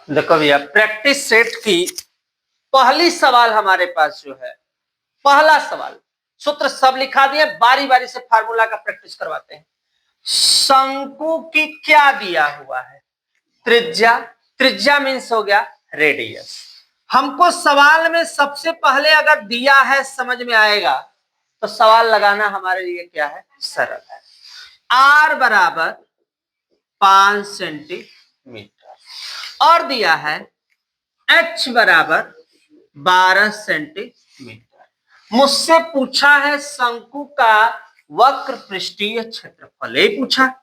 देखो भैया, practice set की पहली सवाल हमारे पास जो है, पहला सवाल, सूत्र सब लिखा दिए, बारी बारी से फार्मूला का प्रैक्टिस करवाते हैं। शंकु की क्या दिया हुआ है? त्रिज्या। त्रिज्या मीन्स हो गया रेडियस। हमको सवाल में सबसे पहले अगर दिया है, समझ में आएगा तो सवाल लगाना हमारे लिए क्या है, सरल है। आर बराबर 5 सेंटीमीटर और दिया है एच बराबर 12 सेंटीमीटर। मुझसे पूछा है शंकु का वक्र पृष्ठीय क्षेत्रफल, यही पूछा।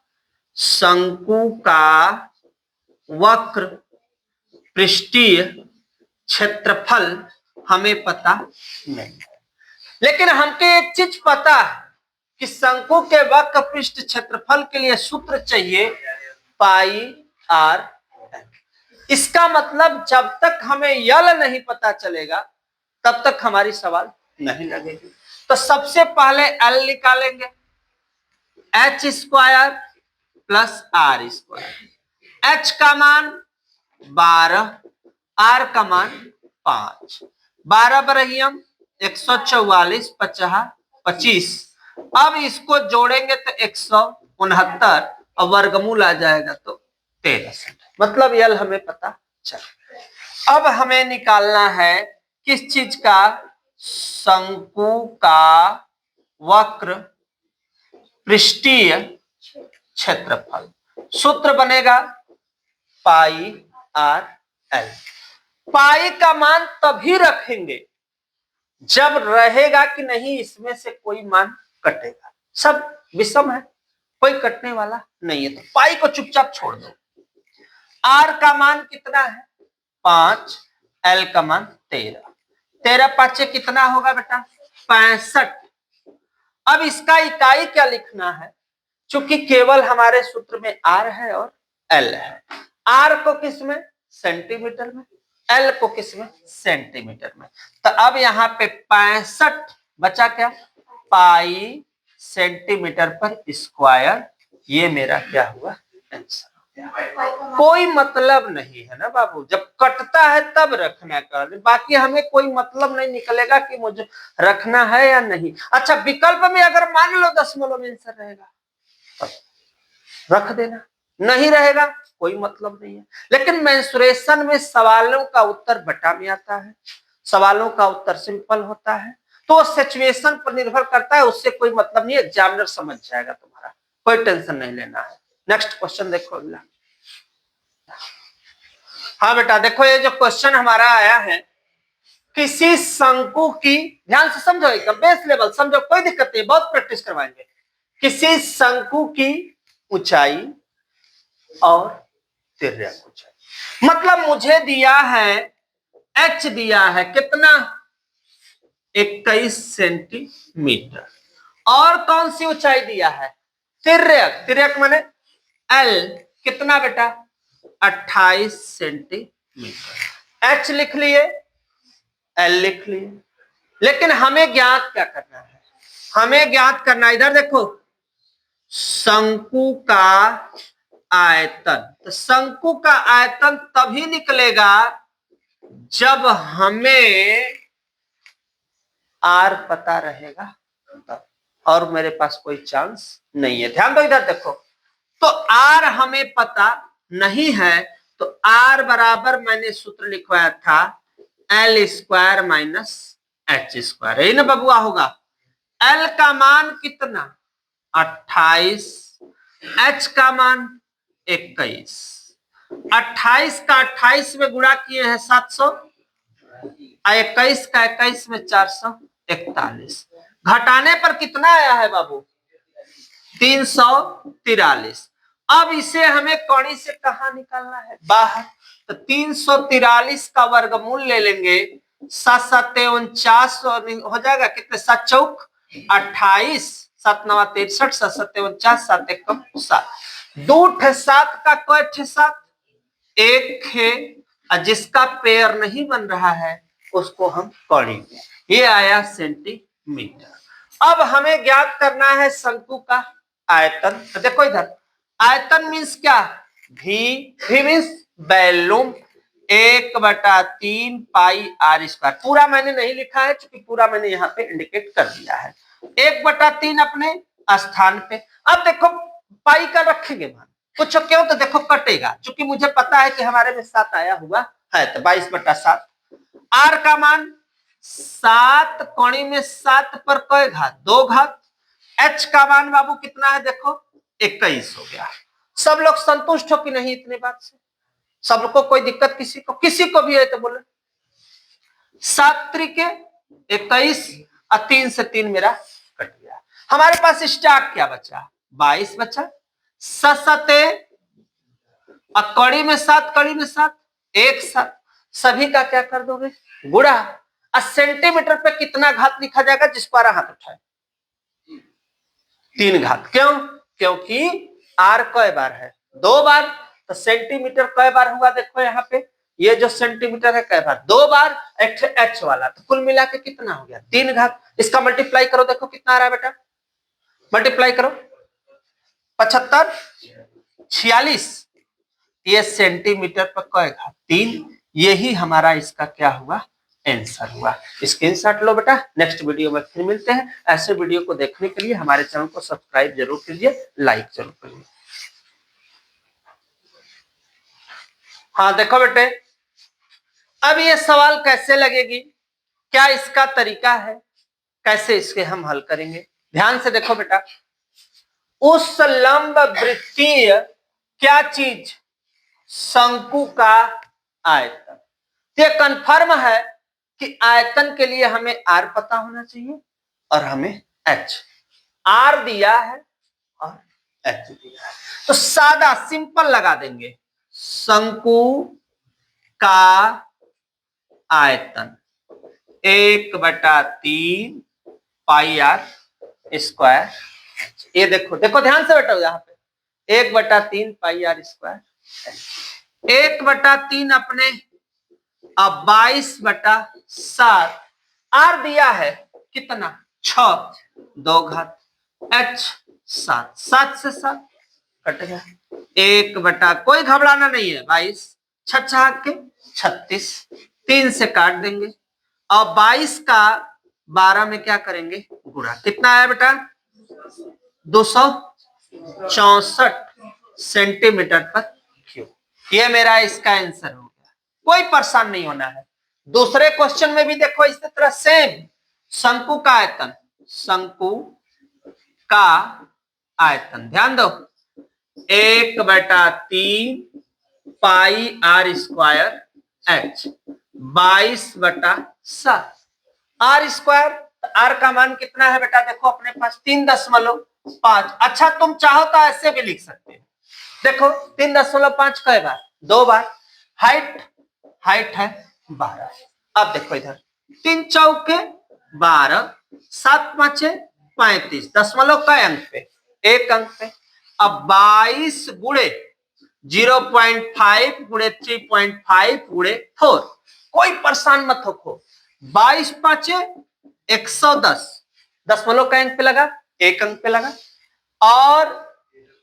शंकु का वक्र पृष्ठीय क्षेत्रफल हमें पता नहीं है, लेकिन हमको एक चीज पता है कि शंकु के वक्र पृष्ठ क्षेत्रफल के लिए सूत्र चाहिए पाई आर। इसका मतलब जब तक हमें यल नहीं पता चलेगा तब तक हमारी सवाल नहीं लगेगी। तो सबसे पहले एल निकालेंगे, H square plus R square. H का मान 12, आर का मान 5, 12 बरहियम 144, 50, 25। अब इसको जोड़ेंगे तो 169 और वर्गमूल आ जाएगा तो 13। मतलब यल हमें पता चल। अब हमें निकालना है किस चीज का? शंकु का वक्र पृष्ठीय क्षेत्रफल। सूत्र बनेगा पाई आर एल। पाई का मान तभी रखेंगे जब रहेगा कि नहीं इसमें से कोई मान कटेगा। सब विषम है, कोई कटने वाला नहीं है, तो पाई को चुपचाप छोड़ दो। आर का मान कितना है? 5, एल का मान 13। 13 पांचे कितना होगा बेटा? 65। अब इसका इकाई क्या लिखना है? चूंकि केवल हमारे सूत्र में आर है और एल है। आर को किस में? सेंटीमीटर में। एल को किस में? सेंटीमीटर में। तो अब यहाँ पे 65 बचा क्या? पाई सेंटीमीटर पर स्क्वायर। ये मेरा क्या हुआ? आंसर। कोई मतलब नहीं है ना बाबू, जब कटता है तब रखना कर, बाकी हमें कोई मतलब नहीं निकलेगा कि मुझे रखना है या नहीं। अच्छा, विकल्प में अगर मान लो दशमलव में आंसर रहेगा रख देना, नहीं रहेगा कोई मतलब नहीं है। लेकिन मेंसुरेशन में सवालों का उत्तर बटा में आता है, सवालों का उत्तर सिंपल होता है, तो सिचुएशन पर निर्भर करता है, उससे कोई मतलब नहीं, एग्जामिनर समझ जाएगा तुम्हारा, कोई टेंशन नहीं लेना है। नेक्स्ट क्वेश्चन देखो अगला। हाँ बेटा देखो, ये जो क्वेश्चन हमारा आया है, किसी शंकु की, ध्यान से समझो, एकदम बेस लेवल समझो, कोई दिक्कत नहीं, बहुत प्रैक्टिस करवाएंगे। किसी शंकु की ऊंचाई और तिर्यक ऊंचाई, मतलब मुझे दिया है एच, दिया है कितना? 21 सेंटीमीटर। और कौन सी ऊंचाई दिया है? तिर्यक। तिर्यक माने एल कितना बेटा? 28 सेंटीमीटर। एच लिख लिए, एल लिख लिए, लेकिन हमें ज्ञात क्या करना है? हमें ज्ञात करना, इधर देखो, शंकु का आयतन। तो शंकु का आयतन तभी निकलेगा जब हमें आर पता रहेगा तब, और मेरे पास कोई चांस नहीं है। ध्यान दो, इधर देखो, तो आर हमें पता नहीं है, तो आर बराबर मैंने सूत्र लिखवाया था L square minus H square, यही ना बबुआ होगा। एल का मान कितना? 28, एच का मान 21। 28 का 28 में गुणा किए हैं 700, 21 का 21 में 441। घटाने पर कितना आया है बाबू? 343। अब इसे हमें कौड़ी से कहा निकालना है? बाहर। तो 343 का वर्गमूल ले लेंगे, 7 7 49 हो जाएगा, कितने? 7 चौक 28, 7 9 63, 7 7 49, 7 1 7। 2 7 का कोई 7 एक है, जिसका पेयर नहीं बन रहा है उसको हम कौड़ी, ये आया सेंटीमीटर। अब हमें ज्ञात करना है शंकु का आयतन। तो देखो इधर, आयतन मींस क्या? भी means volume, 1/3 pi R square. पूरा मैंने नहीं लिखा है क्योंकि पूरा मैंने यहाँ पे इंडिकेट कर दिया है। 1/3 अपने स्थान पे। अब देखो पाई का रखेंगे मान, कुछ क्यों तो देखो कटेगा, क्योंकि मुझे पता है कि हमारे में 7 आया हुआ है, तो 22/7। आर का मान 7 कोणी में 7 पर कई घात, 2 घात। एच का मान बाबू कितना है देखो 21 हो गया। सब लोग संतुष्ट हो कि नहीं इतने बात से? सबको कोई दिक्कत किसी को भी है तो बोले। 7 त्रिके 21 और 3 से 3 मेरा कट गया। हमारे पास स्टॉक क्या बचा? 22 बचा। सते कड़ी में 7 कड़ी में 7 एक साथ सभी का क्या कर दोगे गुणा। सेंटीमीटर पे कितना घात लिखा जाएगा जिस पर हाथ उठाए? 3 घात। क्यों? क्योंकि आर कई बार है? 2 बार। तो सेंटीमीटर कई बार हुआ देखो यहाँ पे, ये जो सेंटीमीटर है कई बार? 2 बार। एच वाला तो कुल मिला के कितना हो गया? 3 घात। इसका मल्टीप्लाई करो, देखो कितना आ रहा है बेटा, मल्टीप्लाई करो। 75 46, ये सेंटीमीटर पर कई घात? 3। यही हमारा इसका क्या हुआ? आंसर हुआ। स्क्रीनशॉट लो बेटा। नेक्स्ट वीडियो में फिर मिलते हैं। ऐसे वीडियो को देखने के लिए हमारे चैनल को सब्सक्राइब जरूर कीजिए, लाइक जरूर करिए। हाँ देखो बेटे, अब ये सवाल कैसे लगेगी, क्या इसका तरीका है, कैसे इसके हम हल करेंगे? ध्यान से देखो बेटा, उस लंब वृत्तीय क्या चीज? शंकु का आयतन। ये कंफर्म है कि आयतन के लिए हमें आर पता होना चाहिए और हमें एच। आर दिया है और एच दिया है, तो सादा सिंपल लगा देंगे। शंकु का आयतन 1/3 पाई आर स्क्वायर। ये देखो देखो ध्यान से बेटा, यहाँ पे 1/3 पाई आर स्क्वायर। 1/3 अपने 22/7। आर दिया है कितना? 6, 2 घात। एच 7, 7 से 7 कट गया। 1 कोई घबराना नहीं है, 22 छछा के 36, 3 से काट देंगे और 22 का 12 में क्या करेंगे गुणा। कितना आया बेटा? 264 सेंटीमीटर पर क्यूब। ये मेरा इसका आंसर हो गया। कोई परेशान नहीं होना है। दूसरे क्वेश्चन में भी देखो इसी तरह सेम। शंकु का आयतन, शंकु का आयतन ध्यान दो 1/3 pi R square H 22/7 R square. R का मान कितना है बेटा? देखो अपने पास 3.5। अच्छा तुम चाहो तो ऐसे भी लिख सकते हो। देखो 3.5 कई बार? 2 बार। हाइट है 12। अब देखो इधर 3 चौके 12, 7 5 35, दशमलव का अंक पे? 1 अंक पे। अब 22 गुणे 0.5 गुणे 3.5 गुणे 4। कोई परेशान मत हो। 22 5 110, दशमलव का अंक पे लगा, 1 अंक पे लगा। और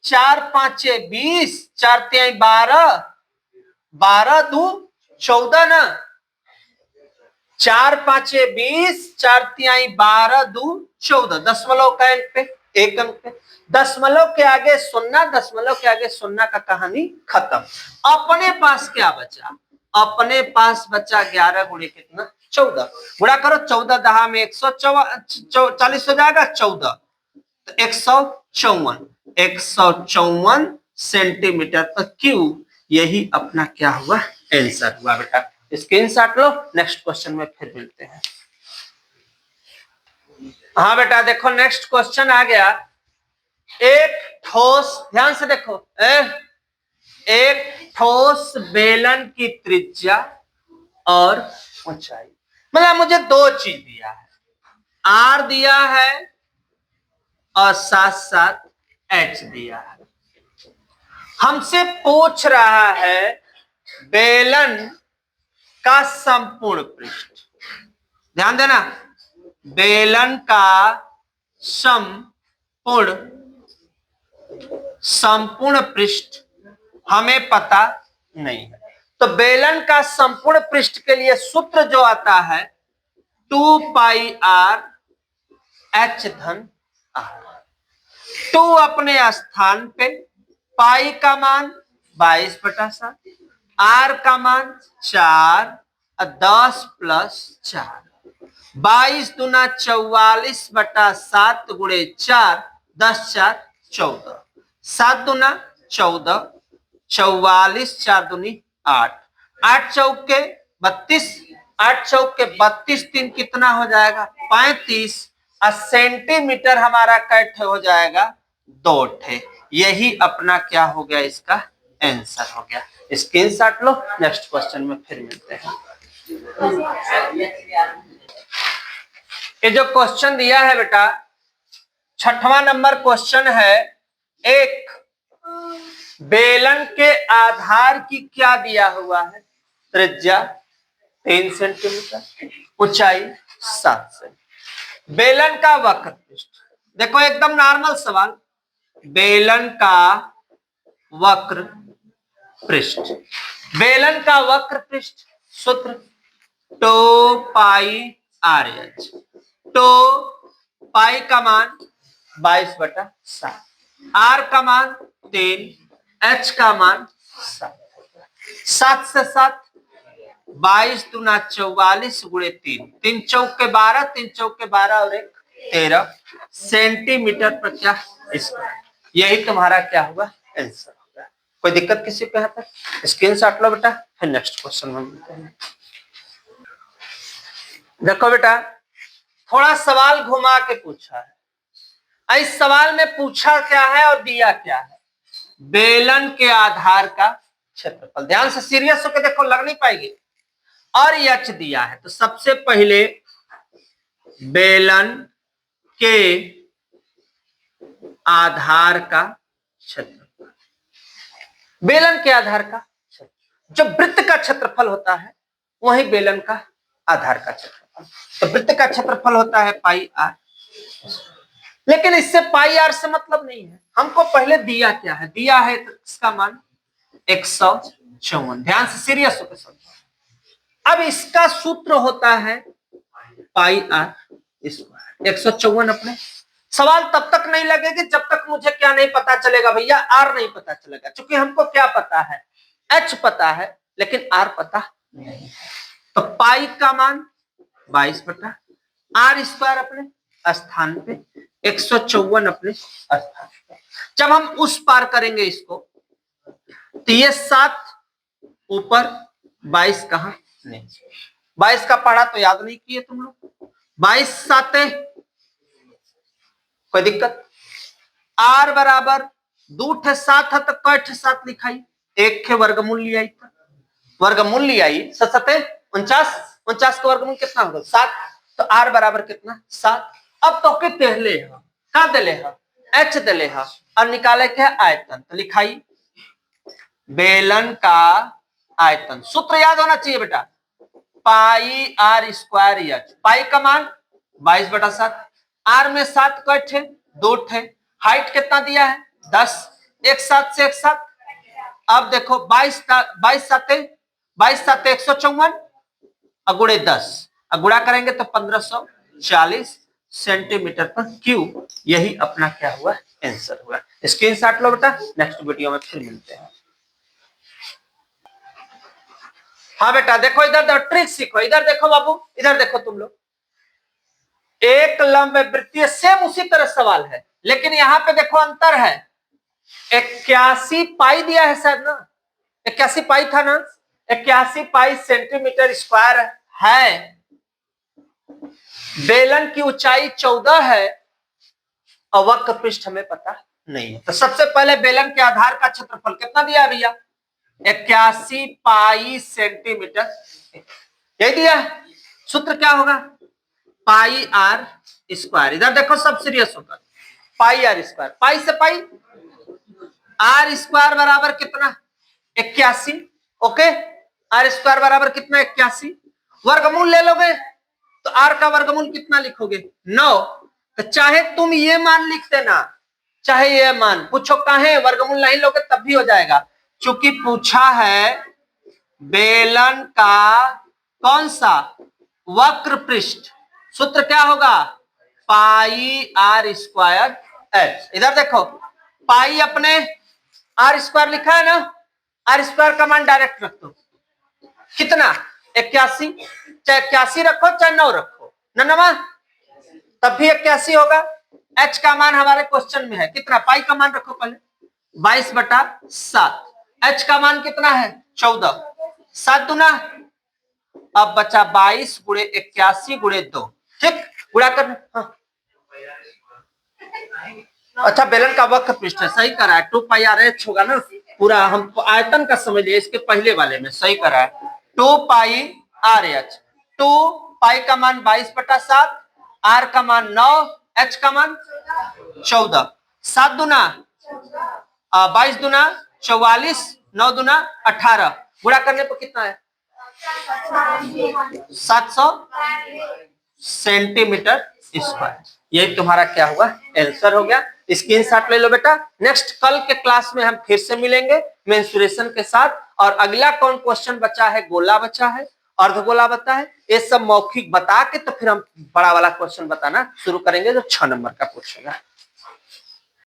4 5 20, 4 3 12, 12 2 14 ना। 4 5 20, 4 3 12 2 14, दशमलव का अंक पे, 1 अंक पे। दशमलव के आगे सुन्ना, दशमलव के आगे सुन्ना का कहानी खत्म। अपने पास क्या बचा? अपने पास बचा 11 गुणे कितना? 14। गुणा करो, 14 10 में 140 हो जाएगा, 14 तो 154 सेंटीमीटर पर क्यूब। यही अपना क्या हुआ? आंसर हुआ बेटा। स्क्रीनशॉट लो। नेक्स्ट क्वेश्चन में फिर मिलते हैं। हाँ बेटा देखो नेक्स्ट क्वेश्चन आ गया। एक ठोस, ध्यान से देखो, एक ठोस बेलन की त्रिज्या और ऊंचाई, मतलब मुझे 2 चीज दिया है, आर दिया है और साथ साथ एच दिया है। हमसे पूछ रहा है बेलन का संपूर्ण पृष्ठ। ध्यान देना, बेलन का संपूर्ण पृष्ठ हमें पता नहीं है, तो बेलन का संपूर्ण पृष्ठ के लिए सूत्र जो आता है 2 पाई आर एच धन आर। 2 अपने स्थान पे, पाई का मान 22/7, आर का मान 4 और 10 + 4, 22 दूना 44/7 गुणे 4, 10 4 14, 7 दूना 14, 44, 4 दूनी 8, 8 चौके 32, 8 चौके 32, 3 कितना हो जाएगा 35, और सेंटीमीटर हमारा कैठ हो जाएगा 2 ठे। यही अपना क्या हो गया, इसका आंसर हो गया। स्क्रीनशॉट लो, नेक्स्ट क्वेश्चन में फिर मिलते हैं। ये जो क्वेश्चन दिया है बेटा 6वां नंबर क्वेश्चन है। एक बेलन के आधार की क्या दिया हुआ है, त्रिज्या 3 सेंटीमीटर, ऊंचाई 7 सेंटीमीटर। बेलन का वक्र पृष्ठ, देखो एकदम नॉर्मल सवाल, बेलन का वक्र पृष्ठ, बेलन का वक्र पृष्ठ सूत्र 2 पाई आर एच। तो पाई का मान 22/7, आर का मान 3, एच का मान 7, 7 से 7, 22 दूना 44 गुणे 3, 3 चौके 12, 3 चौके 12 और 1 13 सेंटीमीटर पर क्या स्क्वायर। यही तुम्हारा क्या हुआ, आंसर होगा। कोई दिक्कत किसी को यहाँ तक? स्क्रीनशॉट लो बेटा, फिर नेक्स्ट क्वेश्चन में मिलते हैं। देखो बेटा थोड़ा सवाल घुमा के पूछा है। इस सवाल में पूछा क्या है और दिया क्या है, बेलन के आधार का क्षेत्रफल। ध्यान से सीरियस होकर देखो, लग नहीं पाएगी। और एच दिया है, तो सबसे पहले बेलन के आधार का क्षेत्रफल, बेलन के आधार का क्षेत्रफल, जो वृत्त का क्षेत्रफल होता है वही बेलन का आधार का क्षेत्रफल। तो वृत्त का क्षेत्रफल होता है पाई आर, लेकिन इससे पाई आर से मतलब नहीं है। हमको पहले दिया क्या है, दिया है तो इसका मान 154। ध्यान से सीरियस होकर समझो। अब इसका सूत्र होता है पाई आर स्क्वायर। 154 अपने सवाल तब तक नहीं लगेगी जब तक मुझे क्या नहीं पता चलेगा भैया, आर नहीं पता चलेगा। क्योंकि हमको क्या पता है, एच पता है, लेकिन आर पता नहीं है। तो पाई का मान 22 आर स्क्वायर अपने स्थान पे, 154 अपने स्थान पे। जब हम उस पार करेंगे इसको, तो ये 7 ऊपर, 22 कहां नहीं, 22 का पढ़ा तो याद नहीं किए तुम लोग। 22 7, कोई दिक्कत? आर बराबर 2 ठे 7 है तो कै ठे 7 लिखाई, 1 के वर्गमूल लिया, वर्गमूल लिया 7 49, 49 का वर्गमूल कितना होगा 7। तो आर बराबर कितना 7। अब तो के देले है, का देले है, एच देले है, और निकाले के आयतन। तो लिखाई बेलन का आयतन। सूत्र याद होना चाहिए बेटा, पाई आर स्क्वायर एच। पाई का मान 22/7, आर में 7 कै ठे 2 ठे, हाइट कितना दिया है 10, 1 7 से 1 7। अब देखो 22 7 154 गुणे 10, गुणा करेंगे तो 1540 सेंटीमीटर पर क्यूब। यही अपना क्या हुआ, आंसर हुआ। स्क्रीनशॉट लो बेटा, नेक्स्ट वीडियो में फिर मिलते हैं। हाँ बेटा देखो, इधर ट्रिक सीखो। इधर देखो बाबू, इधर देखो तुम लोग, एक लंब वृत्तीय सेम उसी तरह सवाल है, लेकिन यहां पे देखो अंतर है। 81 पाई दिया है शायद ना, 81 पाई था ना, 81 पाई सेंटीमीटर स्क्वायर है। बेलन की ऊंचाई 14 है और वक्र पृष्ठ हमें पता नहीं है। तो सबसे पहले बेलन के आधार का क्षेत्रफल कितना दिया है भैया, 81 पाई सेंटीमीटर, यही दिया है। सूत्र क्या होगा, पाई आर स्क्वायर। इधर देखो सब सीरियस होकर, पाई आर स्क्वायर, पाई से पाई, आर स्क्वायर बराबर कितना 81। ओके, आर स्क्वायर बराबर कितना 81, वर्गमूल ले लोगे तो आर का वर्गमूल कितना लिखोगे 9। तो चाहे तुम ये मान लिख देना, चाहे ये मान, पूछो काहे वर्गमूल नहीं लोगे तब भी हो जाएगा। चूंकि पूछा है बेलन का कौन सा वक्र पृष्ठ, सूत्र क्या होगा, पाई आर स्क्वायर एच। इधर देखो, पाई अपने आर स्क्वायर लिखा है ना, आर स्क्वायर का मान डायरेक्ट रख दो, कितना 81, चाहे 81 रखो चाहे 9 रखो, नवा तब भी 81 होगा। एच का मान हमारे क्वेश्चन में है कितना, पाई का मान रखो पहले 22/7, एच का मान कितना है 14, 7 दूना, अब बचा 22 गुणे 81 गुणे 2, ठीक, गुणा कर। हाँ। अच्छा, बेलन का वक्र पृष्ठ है, सही करा है, 2 पाई आर एच होगा ना पूरा, हम आयतन का समझ लिए इसके पहले वाले में, सही करा है 2 पाई आर एच। 2 पाई का मान 22/7, आर का मान 9, एच का मान 14, 7 दूना 22 दूना 44, 9 दूना 18, गुणा करने पर कितना है 700 सेंटीमीटर स्क्वायर। यही तुम्हारा क्या हुआ, आंसर हो गया। स्क्रीनशॉट ले लो बेटा। नेक्स्ट कल के क्लास में हम फिर से मिलेंगे मेंसुरेशन के साथ, और अगला कौन क्वेश्चन बचा है, गोला बचा है, अर्धगोला बता है, ये सब मौखिक बता के तो फिर हम बड़ा वाला क्वेश्चन बताना शुरू करेंगे जो 6 नंबर का पूछेगा।